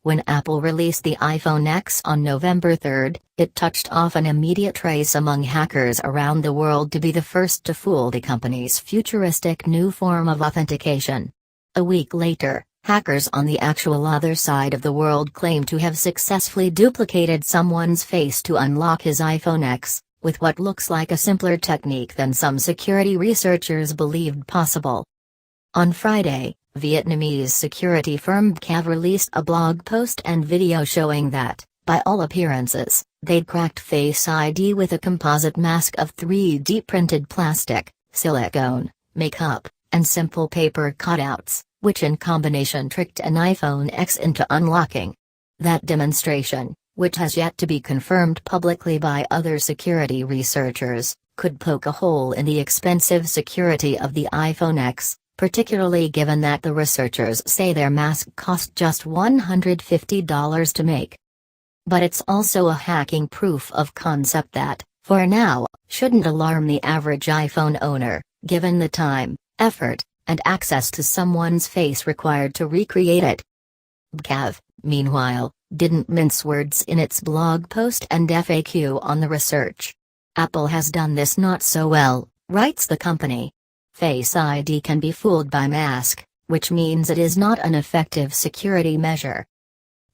When Apple released the iPhone X on November 3, it touched off an immediate race among hackers around the world to be the first to fool the company's futuristic new form of authentication. A week later, hackers on the actual other side of the world claim to have successfully duplicated someone's face to unlock his iPhone X, with what looks like a simpler technique than some security researchers believed possible. On Friday, Vietnamese security firm BCAV released a blog post and video showing that, by all appearances, they'd cracked Face ID with a composite mask of 3D printed plastic, silicone, makeup, and simple paper cutouts, which in combination tricked an iPhone X into unlocking. That demonstration, which has yet to be confirmed publicly by other security researchers, could poke a hole in the expensive security of the iPhone X, particularly given that the researchers say their mask cost just $150 to make. But it's also a hacking proof of concept that, for now, shouldn't alarm the average iPhone owner, given the time, effort, and access to someone's face required to recreate it. BCAV, meanwhile, didn't mince words in its blog post and FAQ on the research. Apple has done this not so well, writes the company. Face ID can be fooled by mask, which means it is not an effective security measure.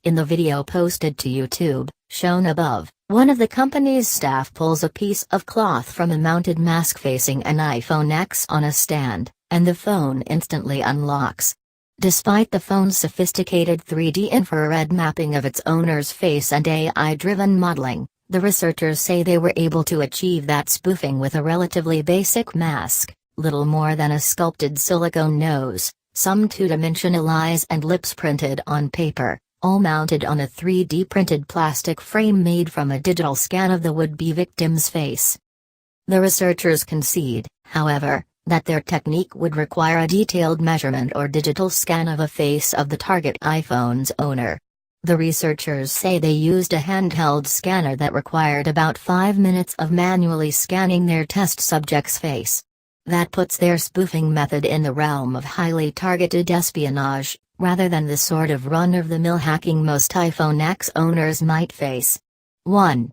In the video posted to YouTube, shown above, one of the company's staff pulls a piece of cloth from a mounted mask facing an iPhone X on a stand, and the phone instantly unlocks. Despite the phone's sophisticated 3D infrared mapping of its owner's face and AI-driven modeling, the researchers say they were able to achieve that spoofing with a relatively basic mask, little more than a sculpted silicone nose, some two-dimensional eyes and lips printed on paper, all mounted on a 3D printed plastic frame made from a digital scan of the would-be victim's face. The researchers concede, however, that their technique would require a detailed measurement or digital scan of a face of the target iPhone's owner. The researchers say they used a handheld scanner that required about 5 minutes of manually scanning their test subject's face. That puts their spoofing method in the realm of highly targeted espionage, rather than the sort of run-of-the-mill hacking most iPhone X owners might face. 1.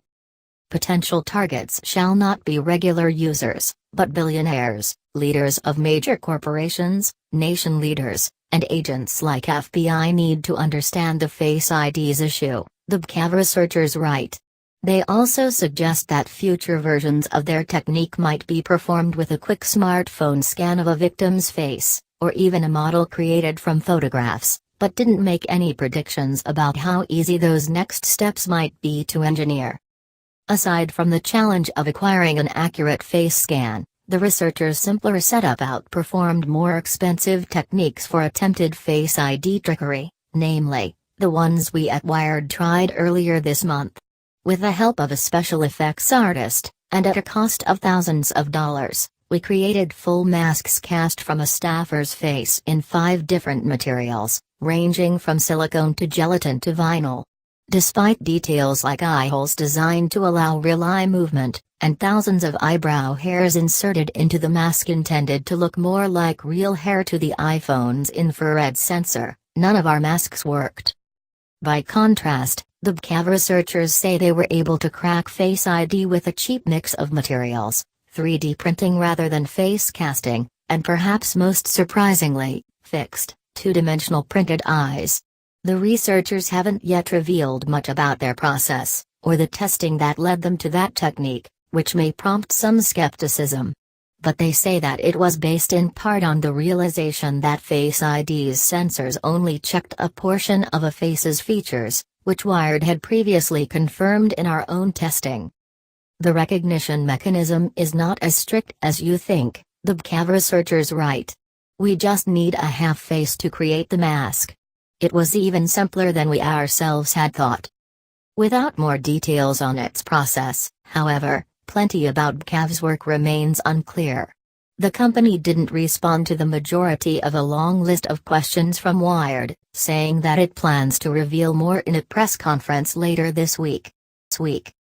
Potential targets shall not be regular users, but billionaires, leaders of major corporations, nation leaders, and agents like FBI need to understand the Face ID's issue, the BCAV researchers write. They also suggest that future versions of their technique might be performed with a quick smartphone scan of a victim's face, or even a model created from photographs, but didn't make any predictions about how easy those next steps might be to engineer. Aside from the challenge of acquiring an accurate face scan, the researchers' simpler setup outperformed more expensive techniques for attempted Face ID trickery, namely, the ones we at Wired tried earlier this month. With the help of a special effects artist, and at a cost of thousands of dollars, we created full masks cast from a staffer's face in 5 different materials, ranging from silicone to gelatin to vinyl. Despite details like eye holes designed to allow real eye movement, and thousands of eyebrow hairs inserted into the mask intended to look more like real hair to the iPhone's infrared sensor, none of our masks worked. By contrast, the BCAV researchers say they were able to crack Face ID with a cheap mix of materials, 3D printing rather than face casting, and perhaps most surprisingly, fixed, two-dimensional printed eyes. The researchers haven't yet revealed much about their process, or the testing that led them to that technique, which may prompt some skepticism. But they say that it was based in part on the realization that Face ID's sensors only checked a portion of a face's features, which Wired had previously confirmed in our own testing. The recognition mechanism is not as strict as you think, the BCAV researchers write. We just need a half face to create the mask. It was even simpler than we ourselves had thought. Without more details on its process, however, plenty about BCAV's work remains unclear. The company didn't respond to the majority of a long list of questions from Wired, saying that it plans to reveal more in a press conference later this week.